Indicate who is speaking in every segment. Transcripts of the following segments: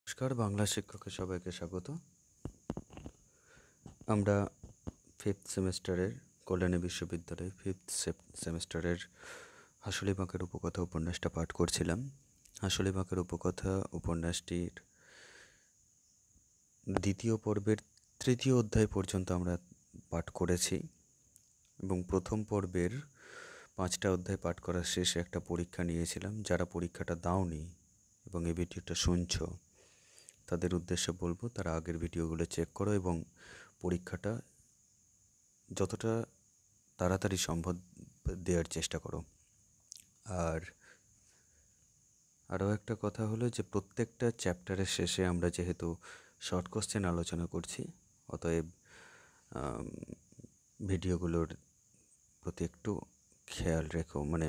Speaker 1: নমস্কার, বাংলা শিক্ষকের সবাইকে স্বাগত। আমরা ফিফথ সেমিস্টারের কল্যাণী বিশ্ববিদ্যালয়ে সেমিস্টারের হাসুলি বাঁকের উপকথা উপন্যাসটা পাঠ করছিলাম। হাসুলি বাঁকের উপকথা উপন্যাসটির দ্বিতীয় পর্বের তৃতীয় অধ্যায় পর্যন্ত আমরা পাঠ করেছি এবং প্রথম পর্বের 5টা অধ্যায় পাঠ করার শেষে একটা পরীক্ষা নিয়েছিলাম। যারা পরীক্ষাটা দাওনি এবং এই ভিডিওটা শুনছো তাদের উদ্দেশ্যে বলবো, তারা আগের ভিডিওগুলো চেক করো এবং পরীক্ষাটা যতটা তাড়াতাড়ি সম্ভব দেওয়ার চেষ্টা করো। আর আরও একটা কথা হলো যে প্রত্যেকটা চ্যাপ্টারের শেষে আমরা যেহেতু শর্ট কোশ্চেন আলোচনা করছি, অতএব ভিডিওগুলোর প্রতি একটু খেয়াল রেখো, মানে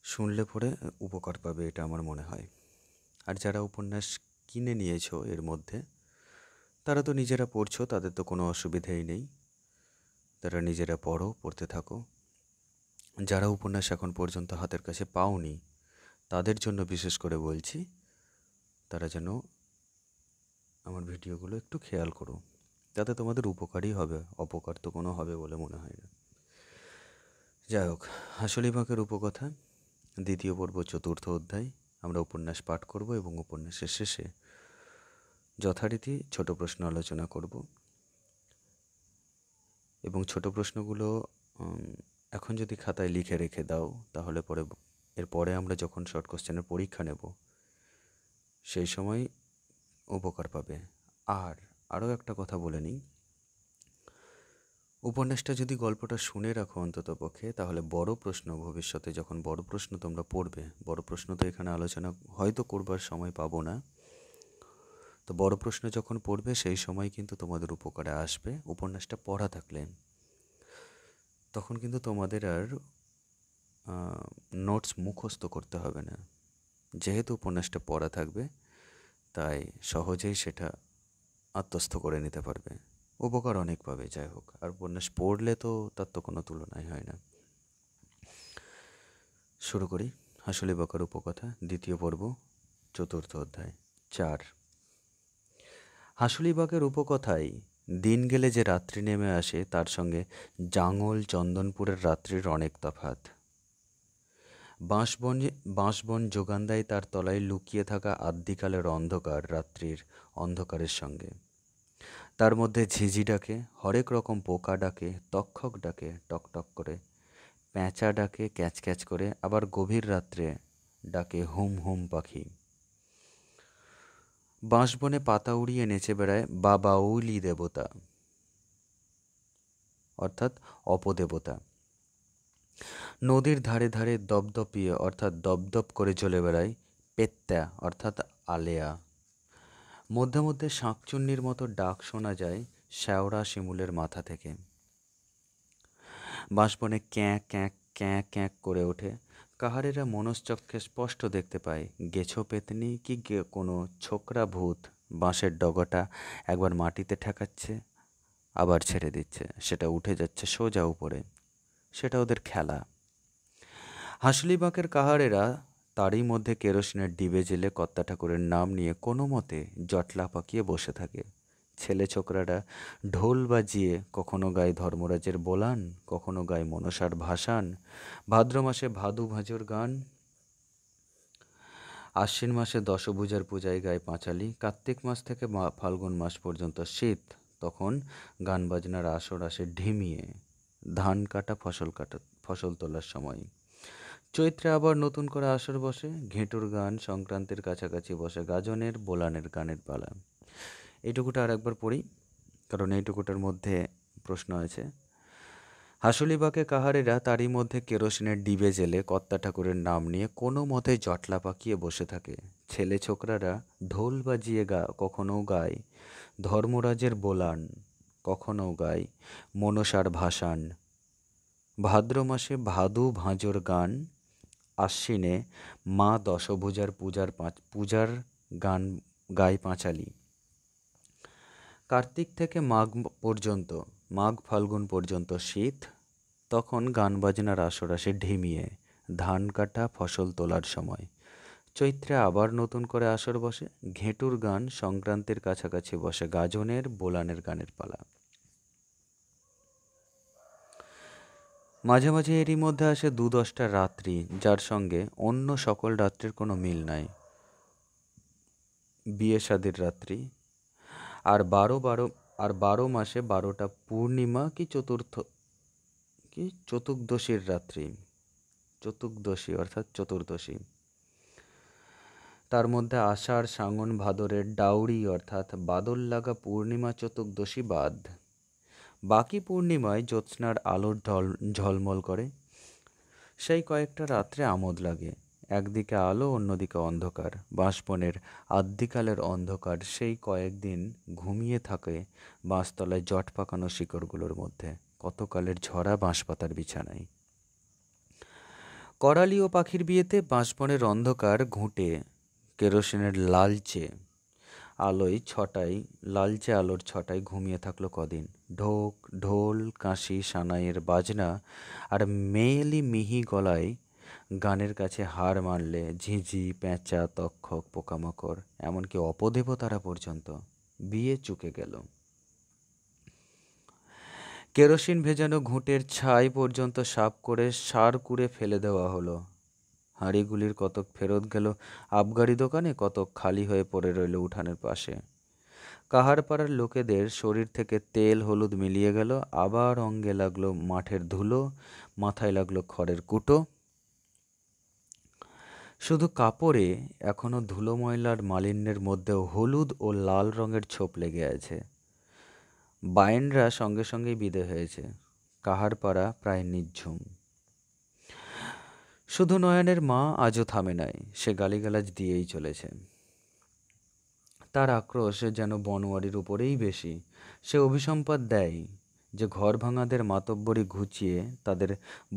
Speaker 1: শুনলে পরে উপকার পাবে, এটা আমার মনে হয়। আর যারা উপন্যাস কিনে নিয়েছো এর মধ্যে, তারা তো নিজেরা পড়ছো, তাদের তো কোনো অসুবিধাই নেই, তারা নিজেরা পড়ো, পড়তে থাকো। যারা উপন্যাস এখন পর্যন্ত হাতের কাছে পাওনি তাদের জন্য বিশেষ করে বলছি, তারা যেন আমার ভিডিওগুলো একটু খেয়াল করো, তাতে তোমাদের উপকারই হবে, অপকার তো কোনো হবে বলে মনে হয় না। যাই হোক, হাসুলি বাঁকের উপকথা দ্বিতীয় পর্ব চতুর্থ অধ্যায় আমরা উপন্যাস পাঠ করব এবং উপন্যাসের শেষে যথারীতি ছোট প্রশ্ন আলোচনা করব। এবং ছোট প্রশ্নগুলো এখন যদি খাতায় লিখে রেখে দাও তাহলে এরপরে আমরা যখন শর্ট কোশ্চেনের পরীক্ষা নেব সেই সময় উপকার পাবে। আর আরও একটা কথা বলে নিই, উপন্যাসটা যদি গল্পটা শুনে রাখো অন্তত পক্ষে, তাহলে বড় প্রশ্ন ভবিষ্যতে যখন বড় প্রশ্ন তোমরা পড়বে, বড় প্রশ্ন তো এখানে আলোচনা হয়তো করবার সময় পাবো না, তো বড় প্রশ্ন যখন পড়বে সেই সময় কিন্তু তোমাদের উপকারে আসবে। উপন্যাসটা পড়া থাকলে তখন কিন্তু তোমাদের আর নোটস মুখস্থ করতে হবে না, যেহেতু উপন্যাসটা পড়া থাকবে তাই সহজেই সেটা আত্মস্থ করে নিতে পারবে, উপকার অনেক পাবে। যাই হোক, আর উপন্যাস পড়লে তো তার তো কোনো তুলনাই হয় না। শুরু করি হাসুলি বাঁকের উপকথা দ্বিতীয় পর্ব চতুর্থ অধ্যায় 4। হাসুলি বাঁকের উপকথায় দিন গেলে যে রাত্রি নেমে আসে তার সঙ্গে জাঙল চন্দনপুরের রাত্রির অনেক তফাৎ। বাঁশবন যোগান দেয় তার তলায় লুকিয়ে থাকা আদ্যিকালের অন্ধকার রাত্রির অন্ধকারের সঙ্গে। তার মধ্যে ঝিঝি ডাকে, হরেক রকম পোকা ডাকে, তক্ষক ডাকে টকটক করে, প্যাঁচা ডাকে ক্যাচ ক্যাচ করে, আবার গভীর রাত্রে ডাকে হুম হুম পাখি। বাঁশবনে পাতা উড়িয়ে নেচে বেড়ায় বাবাউলি দেবতা, অর্থাৎ অপদেবতা। নদীর ধারে ধারে দপদপিয়ে অর্থাৎ দপদপ করে চলে বেড়ায় পেত্তা, অর্থাৎ আলেয়া। মধ্যে মধ্যে শাঁকচুন্নির মতো ডাক শোনা যায় শ্যাওড়া শিমুলের মাথা থেকে। বাঁশবনে ক্যাঁ ক্যাঁ ক্যাঁ ক্যাঁ করে ওঠে। কাহারেরা মনশ্চক্ষে স্পষ্ট দেখতে পায় গেছো পেতনি কি কোনো ছোকরা ভূত বাঁশের ডগাটা একবার মাটিতে ঠেকাচ্ছে, আবার ছেড়ে দিচ্ছে, সেটা উঠে যাচ্ছে সোজা উপরে। সেটা ওদের খেলা। হাসলি বাঁকের কাহারেরা তারই মধ্যে কেরোসিনের ডিবে জেলে কর্তা ঠাকুরের নাম নিয়ে কোনো মতে জটলা পাকিয়ে বসে থাকে। ছেলে ছোকরারা ঢোল বাজিয়ে কখনো গায় ধর্মরাজের বোলান, কখনো গায় মনসার ভাসান, ভাদ্র মাসে ভাদু ভাঁজর গান, আশ্বিন মাসে দশভূজার পূজায় গায় পাঁচালি, কার্তিক মাস থেকে ফাল্গুন মাস পর্যন্ত শীত, তখন গান বাজনার আসর আসে ঢিমিয়ে ধান কাটা ফসল তোলার সময়। চৈত্রে আবার নতুন করে আসর বসে, ঘেঁটুর গান, সংক্রান্তির কাছাকাছি বসে গাজনের বোলানের গানের পালা। এইটুকুটা আর একবার পড়ি, কারণ এইটুকুটার মধ্যে প্রশ্ন আছে। হাসুলি বাঁকে কাহারেরা তারই মধ্যে কেরোসিনের ডিবে জেলে কর্তা ঠাকুরের নাম নিয়ে কোনো মতে জটলা পাকিয়ে বসে থাকে। ছেলে ছোকরারা ঢোল বাজিয়ে কখনো গায় ধর্মরাজের বোলান, কখনো গায় মনসার ভাসান, ভাদ্র মাসে ভাদু ভাঁজর গান, আশ্বিনে মা দশভূজার পূজার গান গায় পাঁচালি। কার্তিক থেকে মাঘ ফাল্গুন পর্যন্ত শীত, তখন গান বাজনার আসর আসে ঢিমিয়ে ধান কাটা ফসল তোলার সময়। চৈত্রে আবার নতুন করে আসর বসে। ঘেঁটুর গান সংক্রান্তির কাছাকাছি বসে গাজনের বোলানের গানের পালা। মাঝে মাঝে এরই মধ্যে আসে ২-১০টা রাত্রি, যার সঙ্গে অন্য সকল রাত্রির কোনো মিল নাই। বিয়ে শাদির রাত্রি। আর ১২ মাসে ১২টা পূর্ণিমা কি চতুর্দশীর রাত্রি। চতুর্দশী অর্থাৎ চতুর্দশী। তার মধ্যে আষাঢ় শ্রাবণ ভাদরের ডাউরি অর্থাৎ বাদল লাগা পূর্ণিমা চতুর্দশী বাদ। বাকি পূর্ণিমায় জ্যোৎস্নার আলোর ঝলমল করে। সেই কয়েকটা রাত্রে আমোদ লাগে। একদিকে আলো, অন্যদিকে অন্ধকার। বাঁশবনের আদ্যিকালের অন্ধকার সেই কয়েকদিন ঘুমিয়ে থাকে বাঁশতলায় জট পাকানো শিকড়গুলোর মধ্যে, কতকালের ঝরা বাঁশপাতার বিছানায়। করালি ও পাখির বিয়েতে বাঁশবনের অন্ধকার ঘুঁটে কেরোসিনের লালচে আলোর ছটায় ঘুমিয়ে থাকলো কদিন। ঢোল কাঁসি সানাইয়ের বাজনা আর মেয়েলি মিহি গলায় গানের কাছে হার মানলে ঝিঁঝি, পেঁচা, তক্ষক, পোকামাকড়, এমনকি অপদেবতারা পর্যন্ত বিয়ে চুকে গেল। কেরোসিন ভেজানো ঘুঁটের ছাই পর্যন্ত সাফ করে সার কুড়ে ফেলে দেওয়া হলো। হাঁড়িগুলির কতক ফেরত গেল আবগারি দোকানে, কতক খালি হয়ে পড়ে রইল উঠানের পাশে। কাহারপাড়ার লোকেদের শরীর থেকে তেল হলুদ মিলিয়ে গেল। আবার অঙ্গে লাগলো মাঠের ধুলো, মাথায় লাগলো খড়ের কুটো। শুধু কাপড়ে এখনো ধুলো ময়লার মালিন্যের মধ্যেও হলুদ ও লাল রঙের ছোপ লেগে আছে। বায়েনরা সঙ্গে সঙ্গেই বিদে হয়েছে। কাহারপাড়া প্রায় নিঝুম। শুধু নয়নের মা আজও থামে নাই। সে গালিগালাজ দিয়েই চলেছে। তার আক্রোশ যেন বনোয়ারির উপরেই বেশি। সে অভিসম্পাত দেয় যে ঘর ভাঙাদের মাতব্বরি ঘুচিয়ে তাদের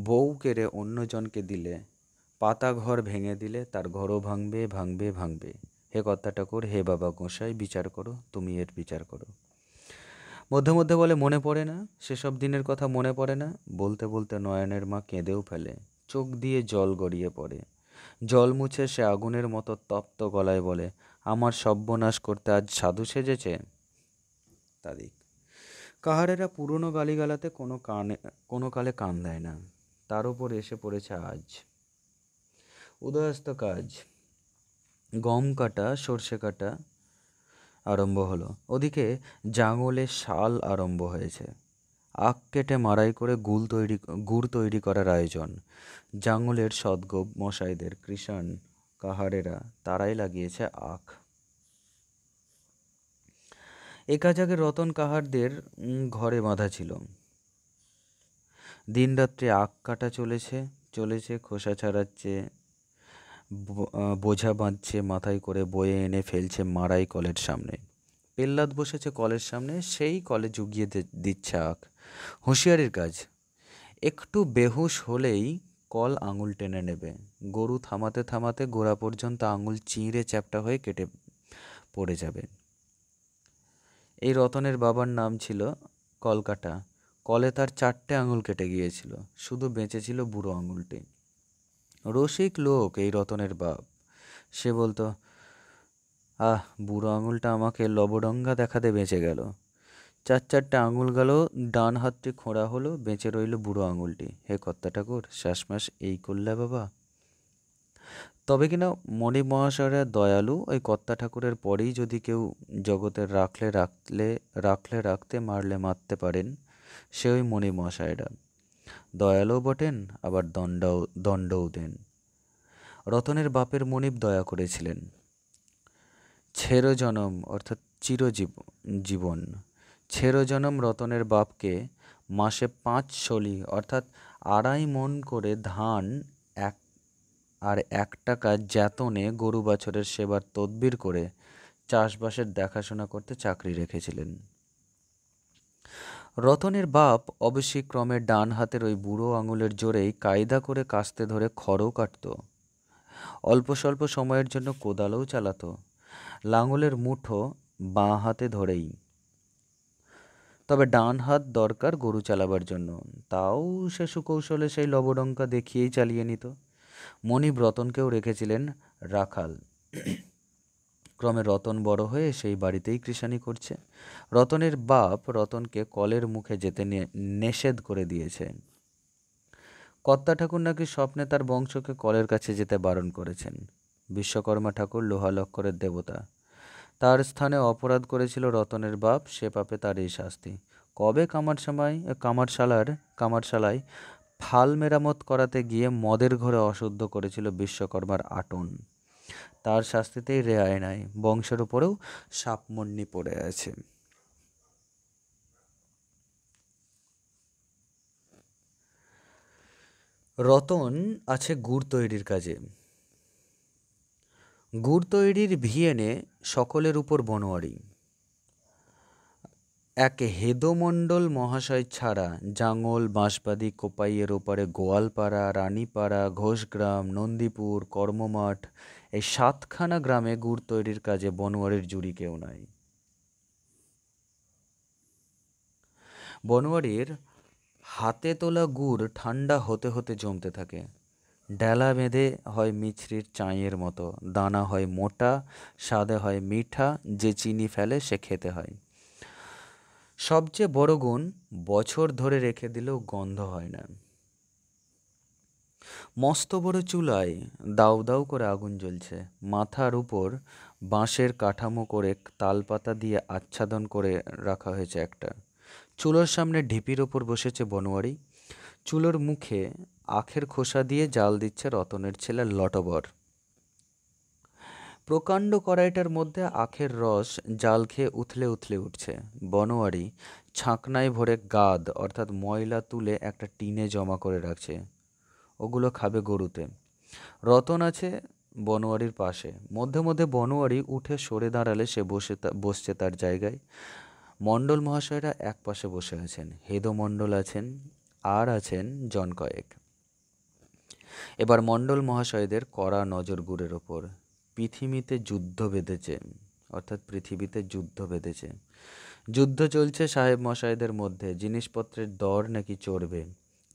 Speaker 1: বউ কেড়ে অন্যজনকে দিলে, পাতা ঘর ভেঙে দিলে তার ঘরও ভাঙবে, ভাঙবে, ভাঙবে। হে কর্তাঠাকুর, হে বাবা গোসাই, বিচার করো, তুমি এর বিচার করো। মধ্যে মধ্যে বলে মনে পড়ে না, সেসব দিনের কথা মনে পড়ে না। বলতে বলতে নয়নের মা কেঁদেও ফেলে। চোখ দিয়ে জল গড়িয়ে পড়ে। জল মুছে সে আগুনের মতো তপ্ত গলায় বলে, আমার সর্বনাশ করতে আজ সাধু সেজেছে। তাদিক কাহারেরা পুরনো গালিগালাতে কোনো কালে কান দেয় না। তার উপর এসে পড়েছে আজ উদয়স্ত কাজ। গম কাটা, সর্ষে কাটা আরম্ভ হলো। ওদিকে জাঙলে শাল আরম্ভ হয়েছে। আখ কেটে মাড়াই করে গুড় তৈরি করার আয়োজন। জাঙলের সদগোপ মশাইদের, কৃষাণ কাহারেরা, তারাই লাগিয়েছে আখ। এ কাজ আগে রতন কাহারদের ঘরে বাঁধা ছিল। দিনরাত্রি আখ কাটা চলেছে, খোসা ছাড়াচ্ছে, বোঝা বাঁধছে, মাথায় করে বয়ে এনে ফেলছে মাড়াই কলের সামনে। পেল্লাদ বসেছে কলের সামনে, সেই কলে জুগিয়ে দিচ্ছে আখ। হুঁশিয়ারির কাজ। একটু বেহুশ হলেই কল আঙুল টেনে নেবে। গরু থামাতে থামাতে গোড়া পর্যন্ত আঙুল চিঁড়ে চ্যাপ্টা হয়ে কেটে পড়ে যাবে। এই রতনের বাবার নাম ছিল কলকাটা। কলে তার 4টে আঙুল কেটে গিয়েছিল, শুধু বেঁচে ছিল বুড়ো আঙুলটি। রসিক লোক এই রতনের বাপ। সে বলতো, বুড়ো আঙুলটা আমাকে লবডঙ্গা দেখাতে বেঁচে গেল। 4-4টে আঙুল গেল, ডান হাতটি খোঁড়া হলো, বেঁচে রইল বুড়ো আঙুলটি। হে কর্তাঠাকুর, শ্বাসমাস এই করলে বাবা। তবে কিনা মণি মহাশয়রা দয়ালু। ওই কর্তা ঠাকুরের পরেই যদি কেউ জগতের রাখতে মারলে মারতে পারেন, সে ওই মণি মহাশয়রা। দয়ালুও বটেন, আবার দণ্ডও দেন। রতনের বাপের মনিব দয়া করেছিলেন। ছেরজনম অর্থাৎ চিরজীবন। ছেরজনম রতনের বাপকে মাসে 5 শলি অর্থাৎ 2.5 মণ করে ধান আর 1 টাকা জ্যাতনে গরু বাছরের সেবার তদবির করে চাষবাসের দেখাশোনা করতে চাকরি রেখেছিলেন। রতনের বাপ অবশ্যই ক্রমে ডান হাতের ওই বুড়ো আঙুলের জোরেই কায়দা করে কাস্তে ধরে খড়ও কাটত। অল্প স্বল্প সময়ের জন্য কোদালও চালাতো, লাঙলের মুঠো বাঁ হাতে ধরেই। তবে ডান হাত দরকার গরু চালাবার জন্য, তাও সে সুকৌশলে সেই লবডঙ্কা দেখিয়েই চালিয়ে নিত। মণিব রতনকেও রেখেছিলেন রাখাল। ক্রমে রতন বড় হয়ে সেই বাড়িতেই কৃষানি করছে। রতনের বাপ রতনকে কলের মুখে যেতে নিষেধ করে দিয়েছে। কর্তা ঠাকুর নাকি স্বপ্নে তার বংশকে কলের কাছে যেতে বারণ করেছেন। বিশ্বকর্মা ঠাকুর লোহা লক্করের দেবতা, তার স্থানে অপরাধ করেছিল রতনের বাপ, সে পাপে তার এই শাস্তি। কবে কামারশালায় ফাল মেরামত করাতে গিয়ে মদের ঘরে অশুদ্ধ করেছিল বিশ্বকর্মার আটন, তার শাস্তিতেই রেহাই নাই। বংশের উপরেও সাপমন্নি পড়ে আছে। রতন আছে গুড় তৈরির কাজে। গুড় তৈরির ভিয়েনে সকলের উপর বনোয়ারি। এক হেদমণ্ডল মহাশয় ছাড়া জাঙ্গল, বাঁশবাদি, কোপাইয়ের ওপারে গোয়ালপাড়া, রানীপাড়া, ঘোষগ্রাম, নন্দীপুর, কর্মমাঠ, এই 7খানা গ্রামে গুড় তৈরির কাজে বনোয়ারির জুড়ি কেউ নাই। বনোয়ারির হাতে তোলা গুড় ঠান্ডা হতে হতে জমতে থাকে। ডেলা বেঁধে হয় মিছরির চাঁইয়ের মতো, দানা হয় মোটা, স্বাদে হয় মিঠা, যে চিনি ফেলে সে খেতে হয়। সবচেয়ে বড় গুণ, বছর ধরে রেখে দিলেও গন্ধ হয় না। মস্ত বড় চুলায় দাউ দাউ করে আগুন জ্বলছে। মাথার উপর বাঁশের কাঠামো করে তালপাতা দিয়ে আচ্ছাদন করে রাখা হয়েছে একটা। চুলোর সামনে ঢিপির ওপর বসেছে বনোয়ারি। চুলোর মুখে আখের খোসা দিয়ে জাল দিচ্ছে রতনের ছেলে লটবর। প্রকাণ্ড কড়াইটার মধ্যে আখের রস জাল খেয়ে উথলে উথলে উঠছে। বনোয়ারি ছাঁকনায় ভরে গাদ অর্থাৎ ময়লা তুলে একটা টিনে জমা করে রাখছে, ওগুলো খাবে গরুতে। রতন আছে বনোয়ারির পাশে। মধ্যে মধ্যে বনোয়ারি উঠে সরে দাঁড়ালে সে বসছে তার জায়গায়। মণ্ডল মহাশয়রা এক পাশে বসে আছেন, হেদমণ্ডল আছেন, আর আছেন জন কয়েক। এবার মণ্ডল মহাশয়দের কড়া নজর গুড়ের ওপর। পৃথিবীতে যুদ্ধ বেঁধেছে, অর্থাৎ পৃথিবীতে যুদ্ধ বেঁধেছে। যুদ্ধ চলছে সাহেব মশাইদের মধ্যে, জিনিসপত্রের দর নাকি চড়বে।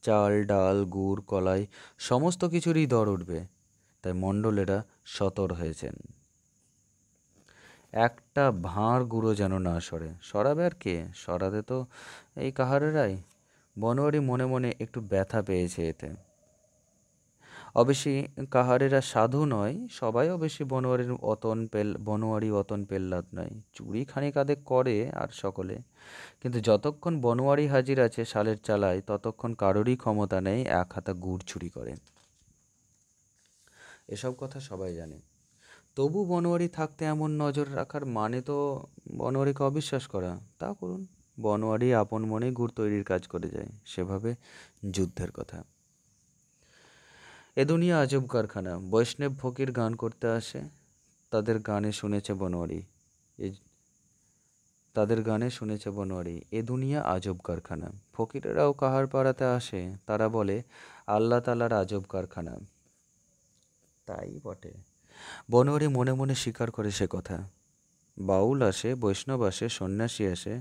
Speaker 1: চাল, ডাল, গুড়, কলাই সমস্ত কিছুরই দর উঠবে, তাই মণ্ডলেরা সতর হয়েছেন। একটা ভাঁড় গুঁড়ো যেন না সরে। সরাবে আর কে? সরাতে তো এই কাহারেরাই। বনোয়ারি মনে মনে একটু ব্যথা পেয়েছে এতে। অবশ্যই কাহারেরা সাধু নয়, সবাই অবশ্যই বনোয়ারি অতন পেল্লাদ নয়। চুরি খানিক আধেক করে আর সকলে, কিন্তু যতক্ষণ বনোয়ারি হাজির আছে শালের চালায়, ততক্ষণ কারোরই ক্ষমতা নেই এক হাতা গুড় চুরি করে। এসব কথা সবাই জানে। তবু বনোয়ারি থাকতে এমন নজর রাখার মানে তো বনোয়ারিকে অবিশ্বাস করা। তা করুন, বনোয়ারি আপন মনে গুড় তৈরির কাজ করে যায়। সেভাবে যুদ্ধের কথা। এ দুনিয়া আজব কারখানা। বৈষ্ণব ফকির গান করতে আসে, তাদের গানে শুনেছে বনোয়ারি এ দুনিয়া আজব কারখানা। ফকিরেরাও কাহার পাড়াতে আসে, তারা বলে আল্লাহ তালার আজব কারখানা। তাই বটে। বনোয়ারি মনে মনে স্বীকার করে সে কথা। বাউল আসে, বৈষ্ণব আসে, সন্ন্যাসী আসে,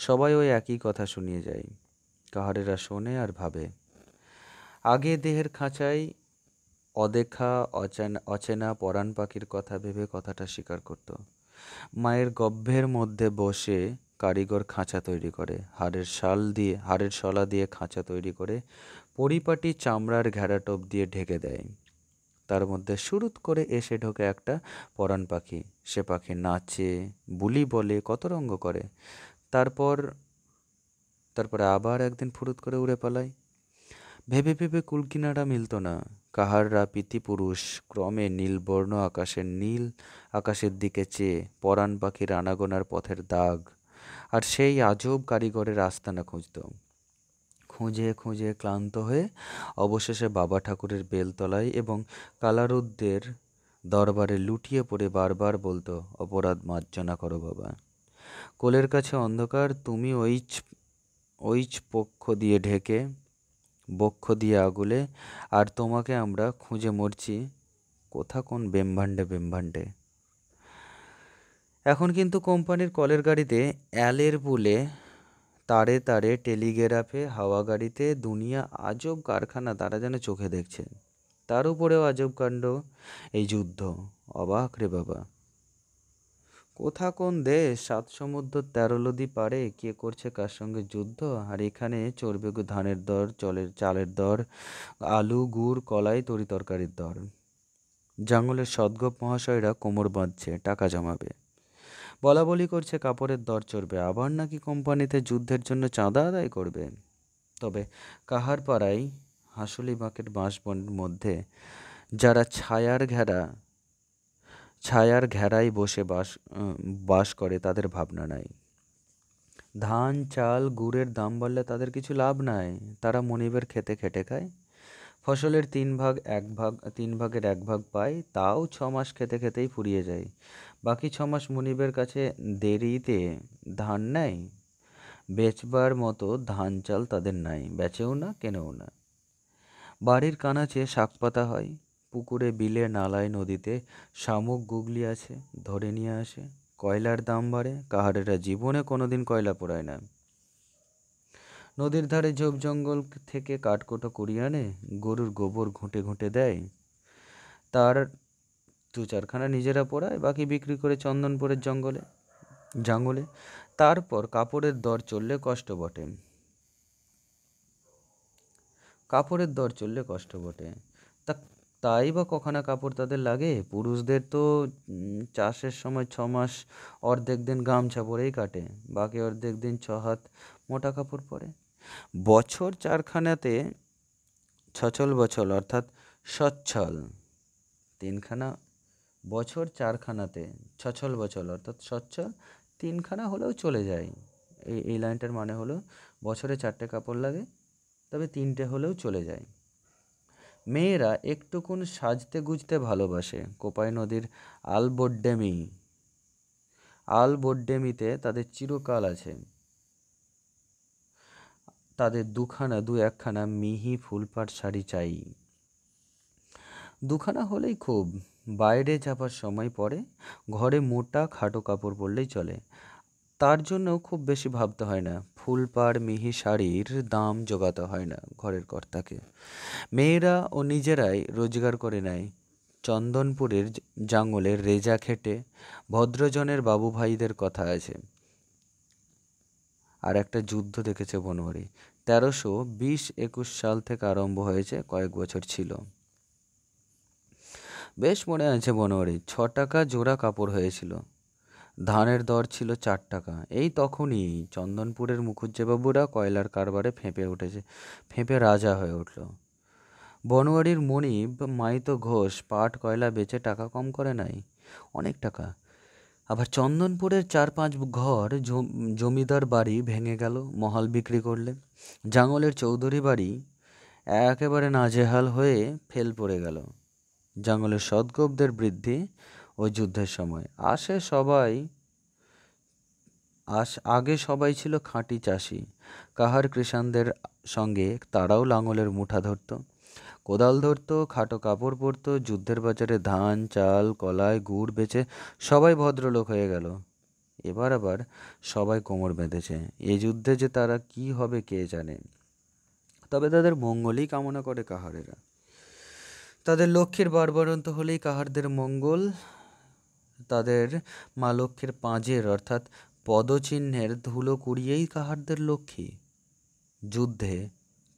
Speaker 1: সবাই ওই একই কথা শুনিয়ে যায়। কাহারেরা শোনে আর ভাবে। আগে দেহের খাঁচায় অদেখা অচেনা পরাণ পাখির কথা ভেবে কথাটা স্বীকার করত। মায়ের গর্ভের মধ্যে বসে কারিগর খাঁচা তৈরি করে, হাড়ের শলা দিয়ে খাঁচা তৈরি করে পরিপাটি চামড়ার ঘেরাটোপ দিয়ে ঢেকে দেয়। তার মধ্যে সুরুত করে এসে ঢোকে একটা পরাণ পাখি। সে পাখি নাচে, বুলি বলে, কত রঙ্গ করে। তারপরে আবার একদিন ফুরুত করে উড়ে পালায়। ভেবে ভেবে কুলকিনারা মিলত না। কাহাররা পিতৃপুরুষ ক্রমে নীলবর্ণ আকাশের দিকে চেয়ে পরাণ পাখির আনাগোনার পথের দাগ আর সেই আজব কারিগরের আস্তানা খুঁজত। খুঁজে খুঁজে ক্লান্ত হয়ে অবশেষে বাবা ঠাকুরের বেলতলায় এবং কালারুদ্দের দরবারে লুটিয়ে পড়ে বারবার বলতো, অপরাধ মার্জনা করো বাবা। কোলের কাছে অন্ধকার, তুমি ওইচ পক্ষ দিয়ে ঢেকে, বক্ষ দিয়ে আগুলে, আর তোমাকে আমরা খুঁজে মরছি কোথা কোন বেম্ভাণ্ডে। এখন কিন্তু কোম্পানির কলের গাড়িতে, অ্যালের পুলে, তারে টেলিগ্রাফে, হাওয়া গাড়িতে দুনিয়া আজব কারখানা তারা যেন চোখে দেখছে। তার উপরেও আজব কাণ্ড, এই যুদ্ধ। অবাক রে বাবা! কোথা কোন দেশ, 7 সমুদ্র 13 নদী পারে, কে করছে কার সঙ্গে যুদ্ধ, আর এখানে চড়বে ধানের দর, চালের দর, আলু গুড় কলাই তরি তরকারির দর। জঙ্গলের সদগোপ মহাশয়রা কোমর বাঁধছে, টাকা জমাবে, বলা বলি করছে কাপড়ের দর চড়বে, আবার নাকি কোম্পানিতে যুদ্ধের জন্য চাঁদা আদায় করবে। তবে কাহার পাড়ায় হাঁসুলি বাঁকের বাঁশবনের মধ্যে যারা ছায়ার ঘেরায় বসে বাস করে, তাদের ভাবনা নাই। ধান চাল গুড়ের দাম বাড়লে তাদের কিছু লাভ নাই, তারা মনিবের খেতে খেটে খায়। ফসলের 3 ভাগের 1 ভাগ পায়, তাও 6 মাস খেতে খেতেই ফুরিয়ে যায়। বাকি 6 মাস মনিবের কাছে দেরিতে ধান নেয়, বেচবার মতো ধান চাল তাদের নাই, বেচেও না কেনেও না। বাড়ির কানাচে শাক পাতা হয়, পুকুরে বিলে নালায় নদীতে শামুক গুগলি আছে, ধরে নিয়ে আসে। কয়লার দাম বাড়ে, কাহারেরা জীবনে কোনোদিন কয়লা পোড়ায় না। নদীর ধারে ঝোপ জঙ্গল থেকে কাঠকোটো কুড়িয়ে আনে, গরুর গোবর ঘুঁটে ঘুঁটে দেয়, তার 2-4খানা নিজেরা পোড়ায়, বাকি বিক্রি করে চন্দনপুরের জঙ্গলে। তারপর কাপড়ের দর চললে কষ্ট বটে, তাই বা কখানা কাপড় তাদের লাগে? পুরুষদের তো চাষের সময় 6 মাস অর্ধেক দিন গামছা পরেই কাটে, বাকি অর্ধেক দিন 6 হাত মোটা কাপড় পরে। বছর 4খানাতে ছছল বছল অর্থাৎ সচ্ছল 3খানা, বছর 4খানাতে ছছল বছল অর্থাৎ সচ্ছল 3খানা হলেও চলে যায়। এই লাইনটার মানে হলো বছরে 4টে কাপড় লাগে, তবে 3টে হলেও চলে যায়। মেয়েরা একটুকুন সাজতে গুজতে ভালোবাসে। কোপাই নদীর আলবোড্ডেমিতে তাদের চিরকাল আছে। তাদের 2-1খানা মিহি ফুলপাট শাড়ি চাই, 2খানা হলেই খুব। বাইরে যাবার সময় পরে, ঘরে মোটা খাটো কাপড় পরলেই চলে, তার জন্যও খুব বেশি ভাবতে হয় না। ফুলপাড় মিহি শাড়ির দাম জোগাতে হয় না ঘরের কর্তাকে, মেয়েরা ও নিজেরাই রোজগার করে নেয়। চন্দনপুরের জঙ্গলের রেজা খেটে ভদ্রজনের বাবু ভাইদের কথা আছে। আর একটা যুদ্ধ দেখেছে বনোয়ারি, 1320-21 সাল থেকে আরম্ভ হয়েছে, কয়েক বছর ছিল। বেশ মনে আছে বনোয়ারি, 6 টাকা জোড়া কাপড় হয়েছিল, ধানের দর ছিল 4 টাকা। এই তখনই চন্দনপুরের মুখুজ্জেবাবুরা কয়লার কারবারে ফেঁপে রাজা হয়ে উঠল। বনোয়ারির মনিব মাইতো ঘোষ পাট কয়লা বেচে টাকা কম করে নাই, অনেক টাকা। আবার চন্দনপুরের 4-5 ঘর জমিদার বাড়ি ভেঙে গেল মহাল বিক্রি করলে। জঙ্গলের চৌধুরী বাড়ি একেবারে নাজেহাল হয়ে ফেল পড়ে গেল। জঙ্গলের সদগোপদের বৃদ্ধি ওই যুদ্ধের সময় আগে সবাই ছিল খাঁটি চাষি। কাহার কৃষাণদের সঙ্গে তারাও লাঙলের মুঠা ধরত, কোদাল ধরত, খাটো কাপড় পরত, যুদ্ধের বাজারে ধান চাল কলাই গুড় বেচে সবাই ভদ্রলোক হয়ে গেল। এবার আবার সবাই কোমর বেঁধেছে, এ যুদ্ধে যে তারা কি হবে কে জানে। তবে তাদের মঙ্গলই কামনা করে কাহারেরা, তাদের লক্ষ্মীর বারবারন্ত হলেই কাহারদের মঙ্গল। তাদের মা লক্ষ্মীর পাঁজের অর্থাৎ পদচিহ্নের ধুলো কুড়িয়েই কাহারদের লক্ষ্মী। যুদ্ধে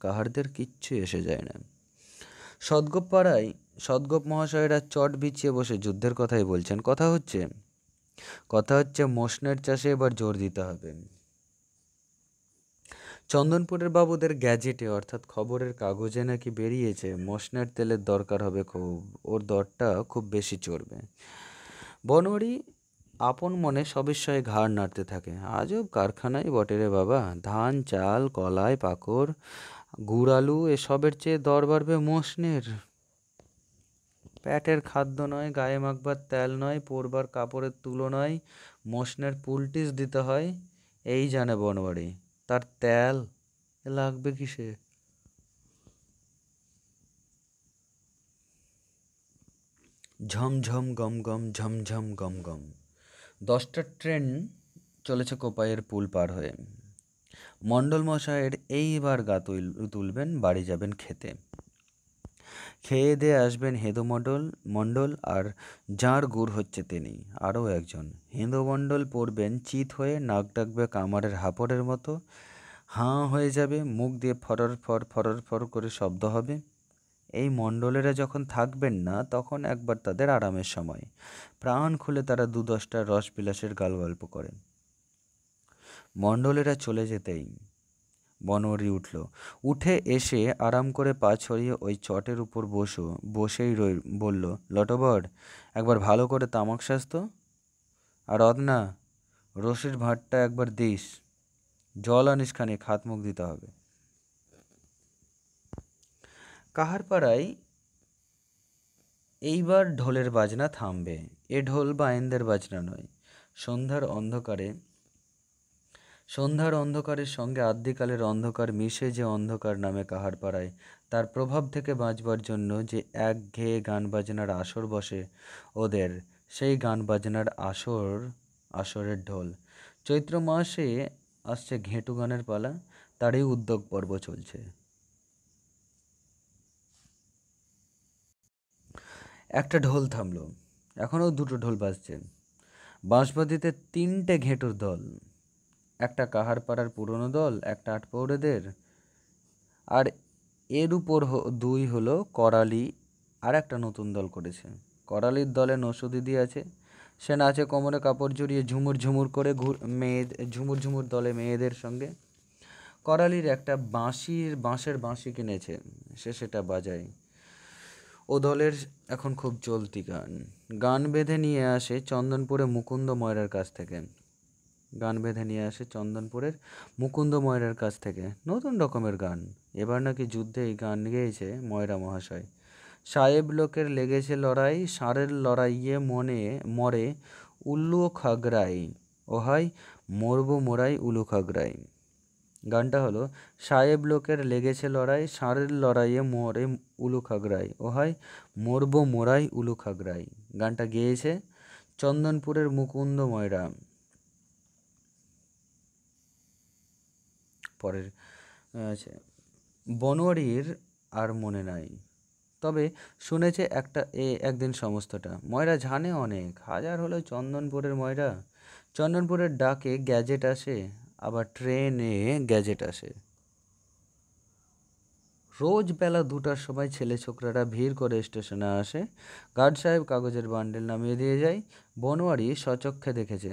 Speaker 1: কাহারদের কিচ্ছু এসে যায় না। সদগোপ মহাশয়েরা চট বিছিয়ে বসে যুদ্ধের কথাই বলছেন। কথা হচ্ছে মোশনের চাষে এবার জোর দিতে হবে। চন্দনপুরের বাবুদের গ্যাজেটে অর্থাৎ খবরের কাগজে নাকি বেরিয়েছে মোশনের তেলের দরকার হবে খুব, ওর দরটা খুব বেশি চড়বে। বনোয়ারি আপন মনে সবিস্ময়ে ঘাড় নাড়তে থাকে। আজব কারখানাই বটে রে বাবা, ধান চাল কলাই পাকড় গুড় আলু এসবের চেয়ে দর বাড়বে মোশনের। প্যাটের খাদ্য নয়, গায়ে মাখবার তেল নয়, পরবার কাপড়ের তুলো নয়, মোশনের পুলটিস দিতে হয়, এই জানে বনোয়ারি। তার তেল লাগবে কিসে? ঝমঝম গম গম ঝমঝম গম গম। 10টার ট্রেন চলেছে কোপাইয়ের পুল পার হয়ে। মণ্ডল মশাইয়ের এইবার গা তুলবেন, বাড়ি যাবেন খেতে। খেয়ে দিয়ে আসবেন হেদু মণ্ডল আর যাঁর গুড় হচ্ছে তিনি আরও একজন। হেদু মণ্ডল পড়বেন চিত হয়ে, নাক ডাকবে কামারের হাঁপড়ের মতো, হাঁ হয়ে যাবে, মুখ দিয়ে ফরর ফর করে শব্দ হবে। এই মণ্ডলেরা যখন থাকবেন না তখন একবার তাদের আরামের সময়। প্রাণ খুলে তারা ২-১০টা রসবিলাসের গালগল্প করেন। মণ্ডলেরা চলে যেতেই বনোয়ারি উঠল। উঠে এসে আরাম করে পা ছড়িয়ে ওই চটের উপর বসেই বলল, লটবর, একবার ভালো করে তামাক শাস তো। আর অদনা, রশির ভাঁড়টা একবার দিস। জল আনিস খানিক, হাত মুখ দিতে হবে। কাহারপাড়ায় এইবার ঢোলের বাজনা থামবে। এ ঢোল বায়েনদের বাজনা নয়। সন্ধ্যার অন্ধকারের সঙ্গে আদ্যিকালের অন্ধকার মিশে যে অন্ধকার নামে কাহারপাড়ায়, তার প্রভাব থেকে বাঁচবার জন্য যে একঘেয়ে গান বাজনার আসর বসে ওদের, সেই গান বাজনার আসরের ঢোল। চৈত্র মাসে আসছে ঘেঁটু গানের পালা, তারই উদ্যোগ পর্ব চলছে। একটা ঢোল থামল। এখনও দুটো ঢোল বাজছে। বাঁশবাদিতে ৩টে ঘেঁটুর দল। একটা কাহারপাড়ার পুরনো দল, একটা আটপৌরেদের, আর এর উপর ২ হলো করালি আর একটা নতুন দল করেছে। করালির দলে নসু দিদি আছে। সে নাচে কোমরে কাপড় জড়িয়ে ঝুমুর ঝুমুর করে ঝুমুর ঝুমুর দলে মেয়েদের সঙ্গে। করালির একটা বাঁশের বাঁশি কিনেছে, সে সেটা বাজায়। ও দলের এখন খুব চলতি গান বেঁধে নিয়ে আসে চন্দনপুরে মুকুন্দ ময়রার কাছ থেকে। নতুন রকমের গান। এবার নাকি যুদ্ধে এই গান গেয়েছে ময়রা মহাশয়। সাহেব লোকের লেগেছে লড়াই, ষাঁড়ের লড়াইয়ে মরে উল্লু খাগড়াই, ওহাই মরবো মোরাই উলু খাগড়াই। গানটা হলো, সাহেব লোকের লেগেছে লড়াই, ষাঁড়ের লড়াইয়ে মরে উলু খাগড়াই, ওহাই মরবো মোরাই উলু খাগড়াই। গানটা গেয়েছে চন্দনপুরের মুকুন্দ ময়রা। পরের আছে, বনোয়ারির আর মনে নাই, তবে শুনেছে একদিন সমস্তটা। ময়রা জানে অনেক, হাজার হলো চন্দনপুরের ময়রা। চন্দনপুরের ডাকে গ্যাজেট আসে, আবার ট্রেনে গ্যাজেট আসে। রোজ বেলা ২টার সময় ছেলে ছোকরারা ভিড় করে স্টেশনে আসে। গার্ড সাহেব কাগজের বান্ডেল নামিয়ে দিয়ে যায়। বনোয়ারি স্বচক্ষে দেখেছে।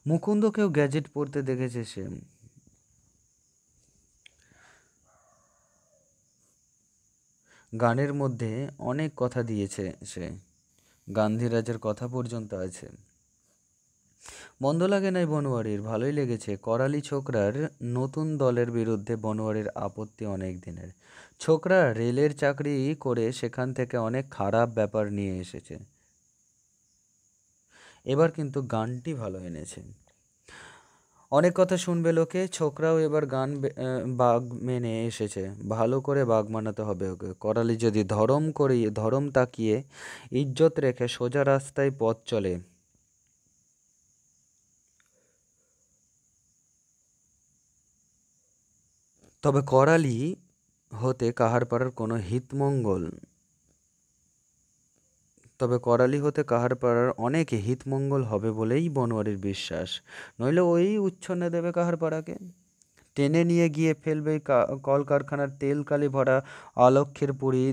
Speaker 1: মুকুন্দকেও গ্যাজেট পড়তে দেখেছে সে। গানের মধ্যে অনেক কথা দিয়েছে সে, গান্ধীরাজের কথা পর্যন্ত আছে। মন্দ লাগে নাই বনোয়ারির, ভালোই লেগেছে। করালি ছোকরার নতুন দলের বিরুদ্ধে বনোয়ারির আপত্তি অনেক দিনের। ছোকরা রেলের চাকরি করে সেখান থেকে অনেক খারাপ ব্যাপার নিয়ে এসেছে। এবার কিন্তু গানটি ভালো এনেছে। অনেক কথা শুনবে লোকে। ছোকরাও এবার বাগ মেনে এসেছে। ভালো করে বাগ মানাতে হবে ওকে। করালি যদি ধরম তাকিয়ে ইজ্জত রেখে সোজা রাস্তায় পথ চলে, তবে করালি হতে কাহারপাড়ার অনেক হিতমঙ্গল হবে বলেই বনোয়ারির বিশ্বাস। নইলে ওই উচ্ছন্নে দেবে কাহারপাড়াকে। টেনে নিয়ে গিয়ে ফেলবে কলকারখানার তেল কালি ভরা আলক্ষীরপুরী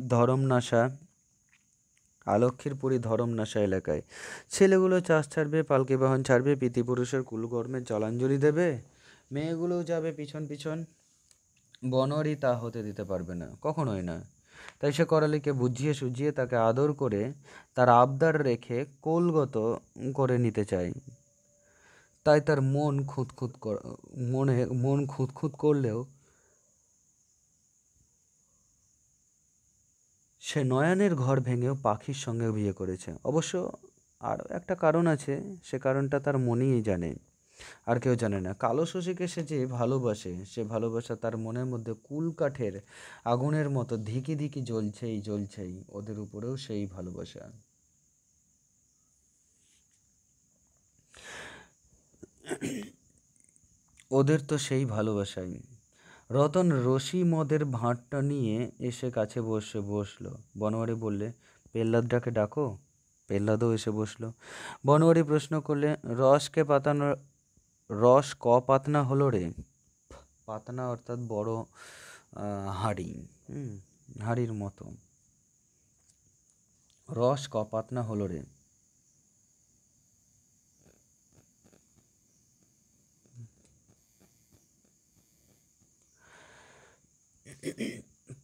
Speaker 1: ধরমনাশা এলাকায়। ছেলেগুলো চাষ ছাড়বে, পালকি বাহন ছাড়বে, পিতৃপুরুষের কুলকর্মে জলাঞ্জলি দেবে, মেয়েগুলোও যাবে পিছন পিছন। বনোয়ারি তা হতে দিতে পারবে না, কখনোই না। তাই সে করালিকে বুঝিয়ে সুঝিয়ে তাকে আদর করে তার আবদার রেখে কোলগত করে নিতে চায়। তাই তার মন খুঁতখুত করলেও সে নয়নের ঘর ভেঙেও পাখির সঙ্গে বিয়ে করেছে। অবশ্য আরও একটা কারণ আছে, সে কারণটা তার মনেই জানে, আর কেউ জানে না। কালো শশীকে সে যে ভালোবাসে, সে ভালোবাসা তার মনের মধ্যে কুলকাঠের আগুনের মতো ধিকি ধিকি জ্বলছেই। ওদের উপরেও সেই ভালোবাসা। ওদের তো সেই ভালোবাসাই। রতন রশি মদের ভাঁড়টা নিয়ে এসে কাছে বসলো। বনোয়ারি বললে, পেল্লাদটাকে ডাকো। পেল্লাদও এসে বসলো। বনোয়ারি প্রশ্ন করলে, রস ক পাতনা হলো রে? পাতনা অর্থাৎ বড় হাঁড়ি, হাঁড়ির মতো। রস ক পাতনা হলো রে?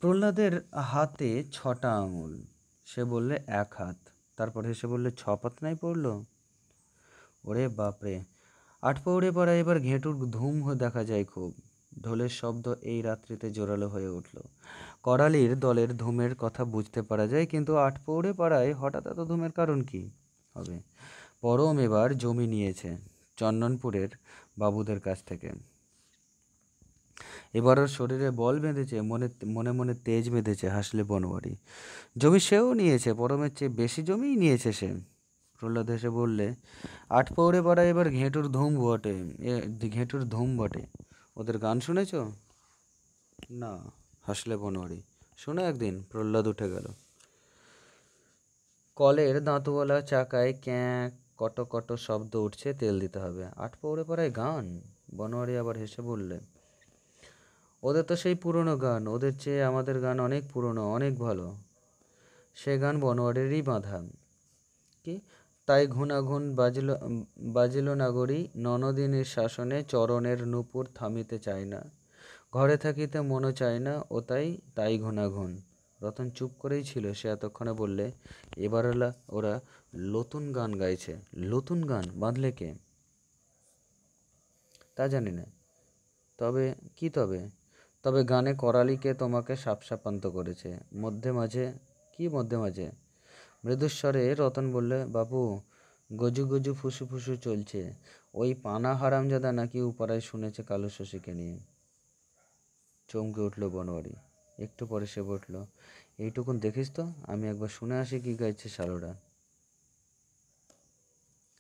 Speaker 1: প্রহ্লাদের হাতে 6টা আঙুল। সে বললে 1 হাত। তারপরে সে বললে 6 পাতনাই পড়লো। ওরে বাপরে! 8 পৌড়ে পড়া এবার ঘেঁটুর ধুম দেখা যায় খুব। ঢোলের শব্দ এই রাত্রিতে জোরালো হয়ে উঠল। করালির দলের ধুমের কথা বুঝতে পারা যায়, কিন্তু 8 পৌড়ে পাড়ায় হঠাৎ এত ধুমের কারণ কি হবে? পরম এবার জমি নিয়েছে চন্দনপুরের বাবুদের কাছ থেকে। এবার ওর শরীরে বল বেঁধেছে, মনে মনে তেজ বেঁধেছে, হাসলে বনোয়ারি। জমি সেও নিয়েছে, পরমের চেয়ে বেশি জমিই নিয়েছে সে। প্রহ্লাদ হেসে বললে, 8 পৌড়ে পাড়ায় এবার ঘেঁটুর ধুম বটে। ওদের গান শুনেছ? না, হাসলে বনোয়ারি। শোনো একদিন। প্রহ্লাদ উঠে গেল। কলের দাঁতওয়ালা চাকায় ক্যাঁ কট কট শব্দ উঠছে, তেল দিতে হবে। 8 পৌড়ে পাড়ায় গান? বনোয়ারি আবার হেসে বললে, ওদের তো সেই পুরনো গান, ওদের চেয়ে আমাদের গান অনেক পুরনো, অনেক ভালো। সে গান বনোয়ারিরই বাঁধা। কি? তাই ঘুণাঘুণ বাজিল নাগরী, ননদিনীর শাসনে চরণের নূপুর থামিতে চায় না, ঘরে থাকিতে মনও চায় না, ও তাই ঘুণাঘুণ। রতন চুপ করেই ছিল। সে এতক্ষণে বললে, এবার ওরা নতুন গান গাইছে। নতুন গান বাঁধলে কে? তা জানি না। তবে কি? তবে গানে করালিকে তোমাকে সাপসাপান্ত করেছে মধ্যে মাঝে। মৃদুস্বরে রতন বললে, বাবু, গজু গজু ফুসু ফুসু চলছে। ওই পানা হারামজাদা নাকি উপারায় শুনেছে কালু শশীকে নিয়ে। চমকে উঠল বনোয়ারি। একটু পরে সে বলল, এইটুকুন দেখিস তো, আমি একবার শুনে আসি কি গাইছে শালোরা।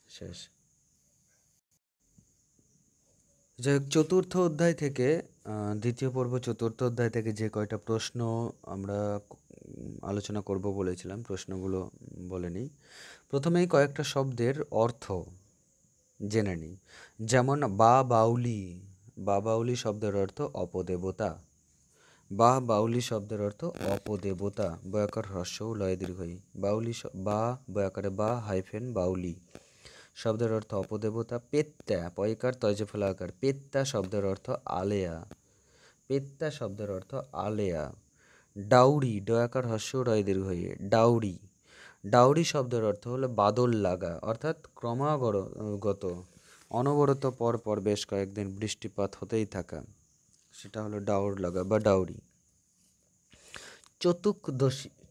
Speaker 1: শেষ। যাই হোক, চতুর্থ অধ্যায় থেকে দ্বিতীয় পর্ব চতুর্থ অধ্যায় থেকে যে কয়টা প্রশ্ন আমরা আলোচনা করব বলেছিলাম, প্রশ্নগুলো বলে নিই। প্রথমেই কয়েকটা শব্দের অর্থ জেনে নিই। যেমন বাউলি শব্দের অর্থ অপদেবতা। বাউলি শব্দের অর্থ অপদেবতা। বয়াকার হ্রস্ব ও লয় দীর্ঘই। বয়াকারে হাইফেন বাউলি শব্দের অর্থ অপদেবতা। পেত্তা, পয়কার তয়জে ফেলা আকার, পেত্তা শব্দের অর্থ আলেয়া। ডাউরি, ডয়াকার হ্রস্ব রয় দীর্ঘই, ডাউরি শব্দের অর্থ হলো বাদল লাগা, অর্থাৎ ক্রমাগত অনবরত পর বেশ কয়েকদিন বৃষ্টিপাত হতেই থাকা, সেটা হলো ডাউর লাগা বা ডাউরি।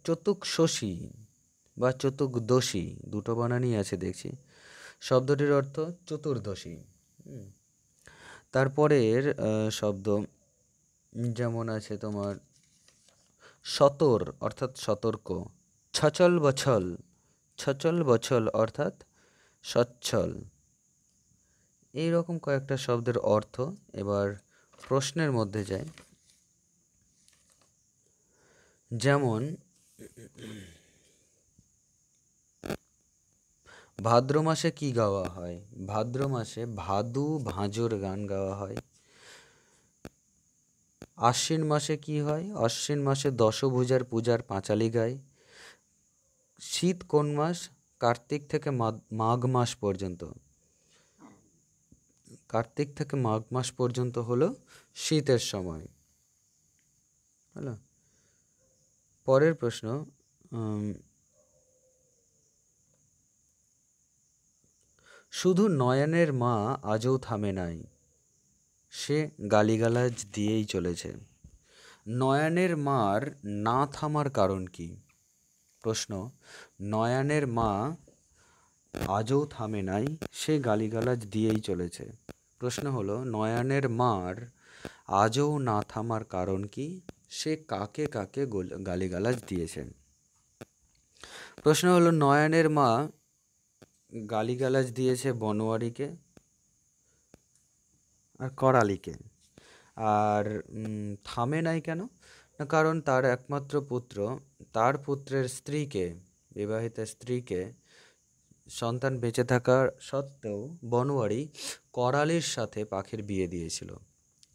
Speaker 1: চতুকশোষী বা চতুকদোষী, দুটো বানানই আছে দেখছি। শব্দটির অর্থ চতুর্দশী। তারপরের শব্দ যেমন আছে তোমার সতর, অর্থাৎ সতর্ক। ছচল বছল অর্থাৎ সচ্ছল। এইরকম কয়েকটা শব্দের অর্থ। এবার প্রশ্নের মধ্যে যাই। যেমন ভাদ্র মাসে কি গাওয়া হয়? ভাদ্র মাসে ভাদু ভাঁজর গান গাওয়া হয়। আশ্বিন মাসে কি হয়? আশ্বিন মাসে দশভুজার পূজার পাঁচালি গায়। শীত কোন মাস? কার্তিক থেকে মাঘ মাস পর্যন্ত। কার্তিক থেকে মাঘ মাস পর্যন্ত হলো শীতের সময়। হলো। পরের প্রশ্ন, শুধু নয়নের মা আজও থামে নাই, সে গালিগালাজ দিয়েই চলেছে। নয়নের মার না থামার কারণ কি? প্রশ্ন, নয়নের মা আজও থামে নাই, সে গালিগালাজ দিয়েই চলেছে। প্রশ্ন হলো, নয়নের মার আজও না থামার কারণ কি? সে কাকে কাকে গালিগালাজ দিয়েছে। প্রশ্ন হলো, নয়নের মা গালিগালাজ দিয়েছে বনোয়ারিকে আর করালিকে, আর থামে নাই কেন? না কারণ তার একমাত্র পুত্র, তার পুত্রের স্ত্রীকে, বিবাহিতা স্ত্রীকে, সন্তান বেঁচে থাকার সত্ত্বেও বনোয়ারি করালির সাথে পাখির বিয়ে দিয়েছিল।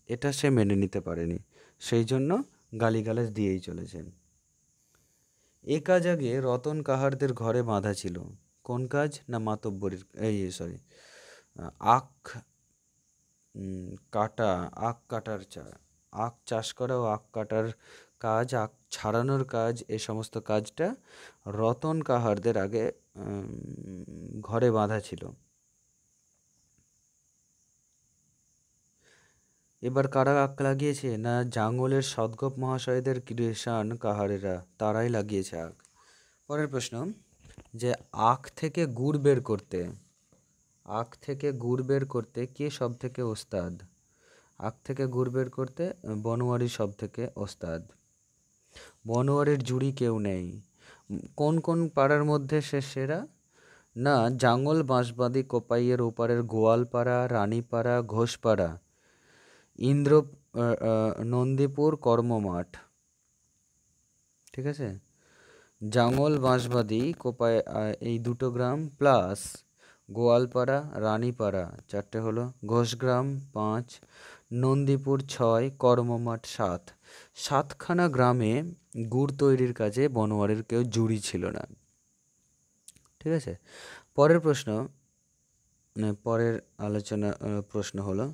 Speaker 1: এটা সে মেনে নিতে পারেনি, সেই জন্য গালিগালাজ দিয়েই চলেছেন। এ কাজ আগে রতন কাহারদের ঘরে বাঁধা ছিল। কোন কাজ? না মাতব্বরির, সরি, আখ কাটা, আখ কাটার আখ চাষ করা ও আখ কাটার কাজ, আখ ছাড়ানোর কাজ, এ সমস্ত কাজটা রতন কাহারদের আগে ঘরে বাঁধা ছিল। এবার কারা আখ লাগিয়েছে? না জাঙ্গলের সদগোপ মহাশয়দের কৃষাণ কাহারেরা, তারাই লাগিয়েছে আখ। পরের প্রশ্ন, যে আখ থেকে গুড় বের করতে, আখ থেকে গুড় বের করতে কে সব থেকে ওস্তাদ? আখ থেকে গুড় বের করতে বনোয়ারি সব থেকে ওস্তাদ। বনোয়ারির জুড়ি কেউ নেই। কোন কোন পাড়ার মধ্যে সে সেরা? না জাঙ্গল, বাঁশবাঁধি, কোপাইয়ের ওপারের গোয়ালপাড়া, রানীপাড়া, ঘোষপাড়া, ইন্দ্র, নন্দীপুর, কর্মমাঠ। ঠিক আছে, জাঙ্গল, বাঁশবাঁধি, কোপাই, এই দুটো গ্রাম, প্লাস গোয়ালপাড়া, রানীপাড়া 4টে হলো, ঘোষগ্রাম 5, নন্দীপুর 6, কর্মমাঠ 7। 7খানা গ্রামে গুড় তৈরির কাজে বনোয়ারির কেউ জুড়ি ছিল না। ঠিক আছে, পরের প্রশ্ন, পরের আলোচনা প্রশ্ন হলো,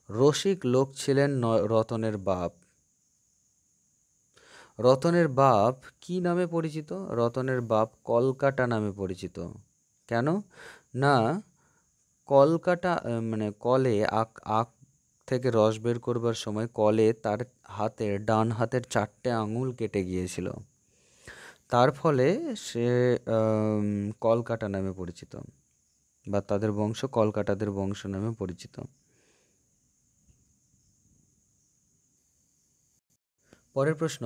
Speaker 1: রসিক লোক ছিলেন রতনের বাপ। রতনের বাপ কি নামে পরিচিত? রতনের বাপ কলকাটা নামে পরিচিত। কেন? না কলকাটা মানে কলে আখ থেকে রস বের করবার সময় কলে তার হাতের, ডান হাতের 4টে আঙুল কেটে গিয়েছিল, তার ফলে সে কলকাটা নামে পরিচিত, বা তাদের বংশ কলকাটাদের বংশ নামে পরিচিত। পরের প্রশ্ন,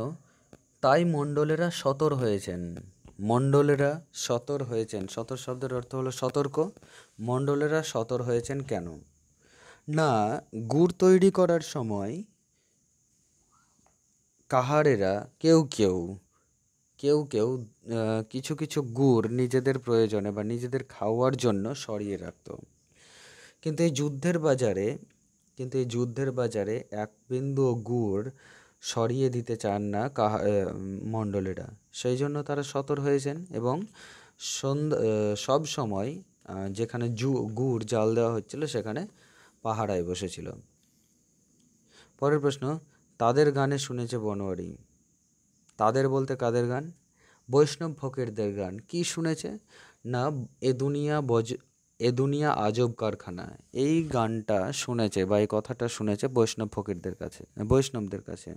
Speaker 1: তাই মণ্ডলেরা সতর হয়েছেন। মণ্ডলেরা সতর হয়েছেন, সতর শব্দের অর্থ হলো সতর্ক। মণ্ডলেরা সতর হয়েছেন কেন? না গুড় তৈরি করার সময় কাহারেরা কেউ কেউ কিছু কিছু গুড় নিজেদের প্রয়োজনে বা নিজেদের খাওয়ার জন্য সরিয়ে রাখত। কিন্তু এই যুদ্ধের বাজারে এক বিন্দু গুড় সরিয়ে দিতে চান না মণ্ডলেরা, সেই জন্য তারা সতর হয়েছেন এবং সব সময় যেখানে গুড় জাল দেওয়া হচ্ছিল সেখানে পাহারায় বসেছিল। পরের প্রশ্ন, তাদের গানে শুনেছে বনোয়ারি। তাদের বলতে কাদের গান? বৈষ্ণব ফকিরদের গান। কি শুনেছে? না এ দুনিয়া আজব কারখানা, এই গানটা শুনেছে বা এই কথাটা শুনেছে বৈষ্ণবদের কাছে।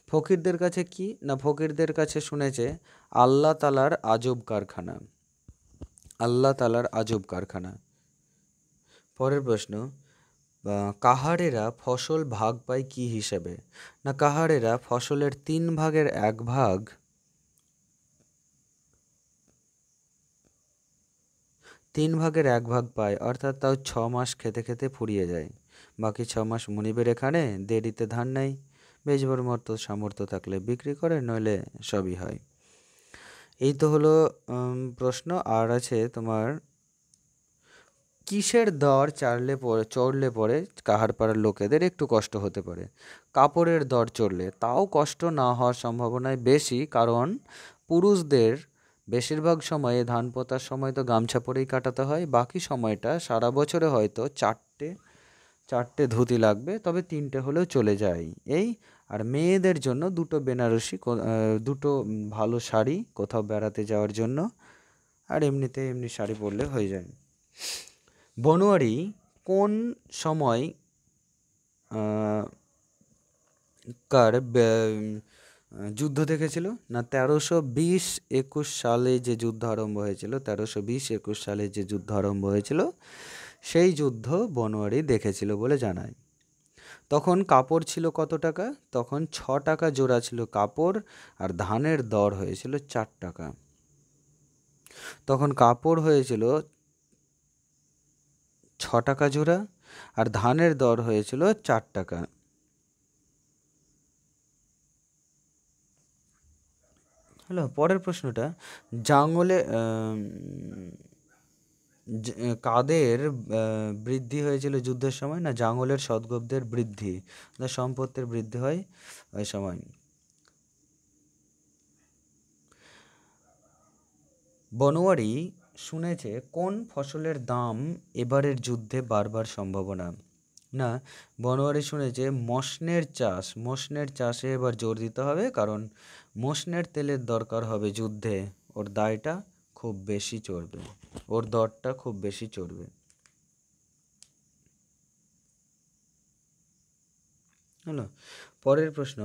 Speaker 1: ফকিরদের কাছে কি? না ফকিরদের কাছে শুনেছে আল্লাহ তালার আজব কারখানা, আল্লাহ তালার আজব কারখানা। পরের প্রশ্ন, কাহারেরা ফসল ভাগ পায় কি হিসেবে? না কাহারেরা ফসলের 3/1 ভাগ 3/1 ভাগ পায়, অর্থাৎ তাও 6 মাস খেতে খেতে ফুরিয়ে যায়। বাকি 6 মাস মুনিবের এখানে, দেরিতে ধান নেই, বেচবার মতো সামর্থ্য থাকলে বিক্রি করে, নইলে সবই হয়। এই তো হলো প্রশ্ন। আর আছে তোমার, কিসের দর চড়লে পরে কাহার পাড়ার লোকেদের একটু কষ্ট হতে পারে? কাপড়ের দর চড়লে, তাও কষ্ট না হওয়ার সম্ভাবনায় বেশি, কারণ পুরুষদের বেশিরভাগ সময়ে ধান পোঁতার সময় তো গামছা পরেই কাটাতে হয়, বাকি সময়টা সারা বছরে হয়তো চারটে ধুতি লাগবে, তবে 3টে হলেও চলে যায়। আর মেয়েদের জন্য 2টো বেনারসি, 2টো ভালো শাড়ি কোথাও বেড়াতে যাওয়ার জন্য, আর এমনি শাড়ি পরলে হয়ে যায়। বনোয়ারি কোন সময় যুদ্ধ দেখেছিল? না 1320-21 সালে যে যুদ্ধ আরম্ভ হয়েছিল, 1320-21 সালে যে যুদ্ধ আরম্ভ হয়েছিল, সেই যুদ্ধ বনোয়ারি দেখেছিল বলে জানায়। তখন কাপড় ছিল কত টাকা? তখন 6 টাকা জোড়া ছিল কাপড়, আর ধানের দর হয়েছিল 4 টাকা। তখন কাপড় হয়েছিল 6 টাকা জোড়া, আর ধানের দর হয়েছিল 4 টাকা। হলো পরের প্রশ্নটা, জাঙ্গলে কাদের বৃদ্ধি হয়েছিল যুদ্ধের সময়? না জাঙ্গলের সদগোপদের বৃদ্ধি, না সম্পত্তির বৃদ্ধি হয় ওই সময়। বনোয়ারি শুনেছে কোন ফসলের দাম এবারের যুদ্ধে বাড়বার সম্ভাবনা? না বনোয়ারি শুনেছে মসনের চাষে এবার জোর দিতে হবে, কারণ মসনের তেলের দরকার হবে যুদ্ধে, ওর দায়টা খুব বেশি চড়বে, ওর দরটা খুব বেশি চড়বে। হলো পরের প্রশ্ন,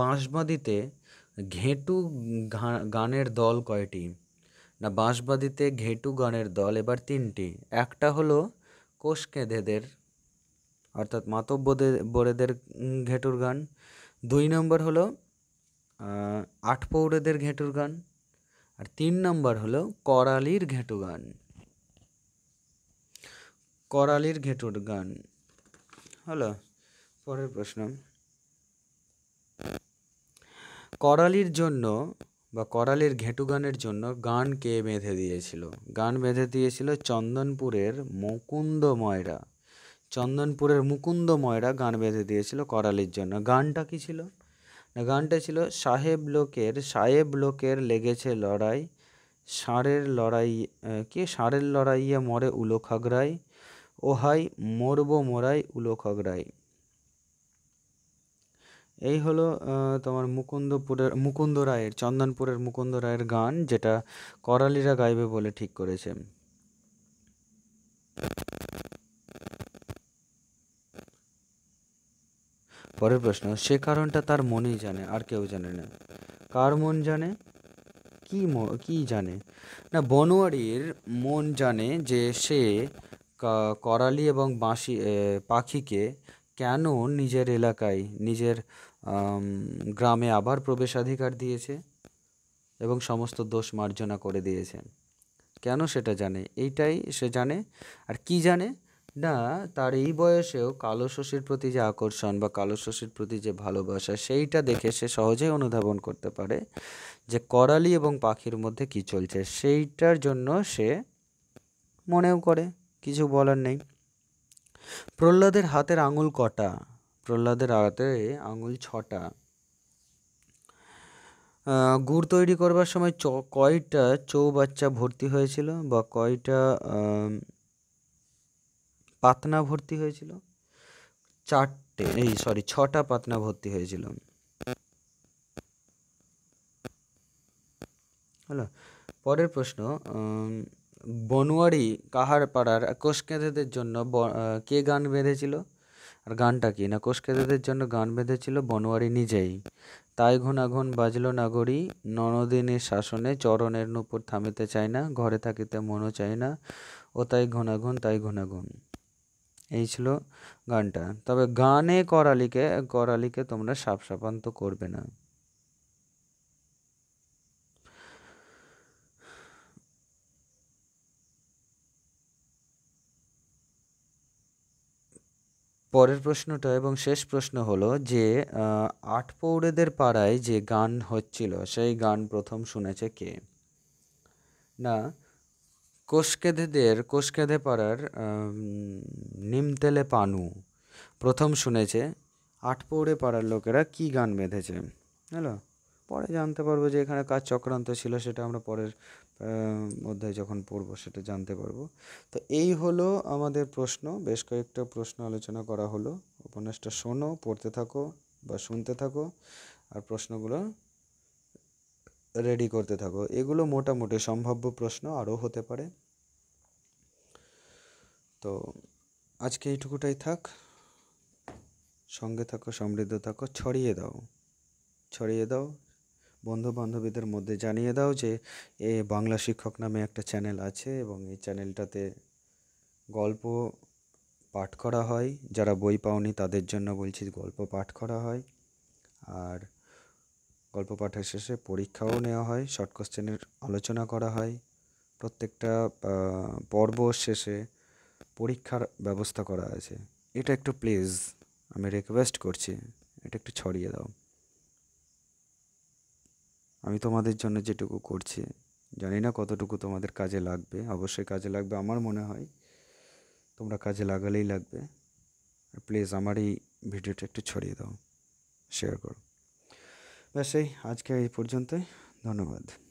Speaker 1: বাঁশবাঁধিতে ঘেঁটু গানের দল কয়টি? না বাঁশবাঁধিতে ঘেঁটু গানের দল এবার তিনটি। একটা হলো কোষকেঁদেদের অর্থাৎ মাতব্বরেদের ঘেঁটুর গান। 2 নম্বর হলো আটপৌরেদের ঘেঁটুর গান। আর 3 নম্বর হলো করালির ঘেঁটু গান, করালির ঘেঁটুর গান। হলো পরের প্রশ্ন, করালির জন্য বা করালির ঘেঁটু গানের জন্য গান কে বেঁধে দিয়েছিল? গান বেঁধে দিয়েছিল চন্দনপুরের মুকুন্দ ময়রা গান বেঁধে দিয়েছিল করালির জন্য। গানটা কি ছিল? না গানটা ছিল, সাহেব লোকের লেগেছে লড়াই, ষাঁড়ের লড়াইয়ে মরে উলো খাগড়াই, ওহাই মরবো মোরাই উলো খাগড়াই। এই হলো তোমার চন্দনপুরের মুকুন্দ রায়ের গান, যেটা করালিরা গাইবে বলে ঠিক করেছে। পরের প্রশ্ন, সে কারণটা তার মনেই জানে, আর কেউ জানে না। কার মন জানে? কি জানে? না বনোয়ারির মন জানে যে সে করালি এবং পাখিকে কেন নিজের এলাকায়, নিজের গ্রামে আবার প্রবেশাধিকার দিয়েছে এবং সমস্ত দোষ মার্জনা করে দিয়েছে। কেন সেটা জানে, এইটাই সে জানে। আর কি জানে? না তার এই বয়সেও কালো শশীর প্রতি যে আকর্ষণ বা কালো শশীর প্রতি যে ভালোবাসা, সেইটা দেখে সে সহজেই অনুধাবন করতে পারে যে করালি এবং পাখির মধ্যে কি চলছে। সেইটার জন্য সে মনেও করে, কিছু বলার নেই। প্রহ্লাদের হাতের আঙুল কটা? প্রহ্লাদের হাতে আঙুল 6টা। গুড় তৈরি করবার সময় কয়টা চৌবাচ্চা ভর্তি হয়েছিল বা কয়টা পাতনা ভর্তি হয়েছিল? 6টা পাতনা ভর্তি হয়েছিল। হলো পরের প্রশ্ন, বনোয়ারি কাহার পাড়ার কোষকেঁদেদের জন্য কে গান বেঁধেছিল? আর গানটা কি? না কোষকেঁদেদের জন্য গান বেঁধেছিল বনোয়ারি নিজেই। তাই ঘুনাঘুন বাজলো নাগরী, ননদিনীর শাসনে চরণের নূপুর থামিতে চায় না, ঘরে থাকিতে মনও চায় না, ও তাই ঘুনাঘুন। এই ছিল গানটা। তবে গানে করালিকে তোমরা সাপান্ত করবে না। পরের প্রশ্নটা এবং শেষ প্রশ্ন হলো যে আটপৌরেদের পাড়ায় যে গান হচ্ছিল সেই গান প্রথম শুনেছে কে? না কোষকেঁদে পাড়ার নিমতেলে পানু প্রথম শুনেছে আটপৌরে পাড়ার লোকেরা কি গান বেঁধেছে। হ্যালো পরে জানতে পারবো যে এখানে কার চক্রান্ত ছিল, সেটা আমরা পরের অধ্যায়ে যখন পড়বো সেটা জানতে পারবো। তো এই হলো আমাদের প্রশ্ন, বেশ কয়েকটা প্রশ্ন আলোচনা করা হলো। উপন্যাসটা শোনো, পড়তে থাকো বা শুনতে থাকো, আর প্রশ্নগুলো রেডি করতে থাকো। এগুলো মোটামুটি সম্ভাব্য প্রশ্ন, আরও হতে পারে। তো আজকে এইটুকুটাই থাক। সঙ্গে থাকো, সমৃদ্ধ থাকো, ছড়িয়ে দাও বন্ধু বান্ধবীদের মধ্যে, জানিয়ে দাও যে বাংলা শিক্ষক নামে একটা চ্যানেল আছে এবং এই চ্যানেলটাতে গল্প পাঠ করা হয়। যারা বই পাওনি তাদের জন্য বলছি, গল্প পাঠ করা হয়, আর গল্প পাঠের শেষে পরীক্ষাও নেওয়া হয়, শর্ট কোশ্চেনের আলোচনা করা হয়। প্রত্যেকটা পর্ব শেষে পরীক্ষার ব্যবস্থা করা আছে। এটা একটু প্লিজ আমি রিকোয়েস্ট করছি, এটা একটু ছড়িয়ে দাও। আমি তোমাদের জন্য যেটুকু করছি, জানি না কতটুকু তোমাদের কাজে লাগবে, অবশ্যই কাজে লাগবে আমার মনে হয়, তোমরা কাজে লাগালেই লাগবে। প্লিজ আমার এই ভিডিওটা একটু ছড়িয়ে দাও, শেয়ার করো। ব্যাস, এই আজকে এই পর্যন্তই। ধন্যবাদ।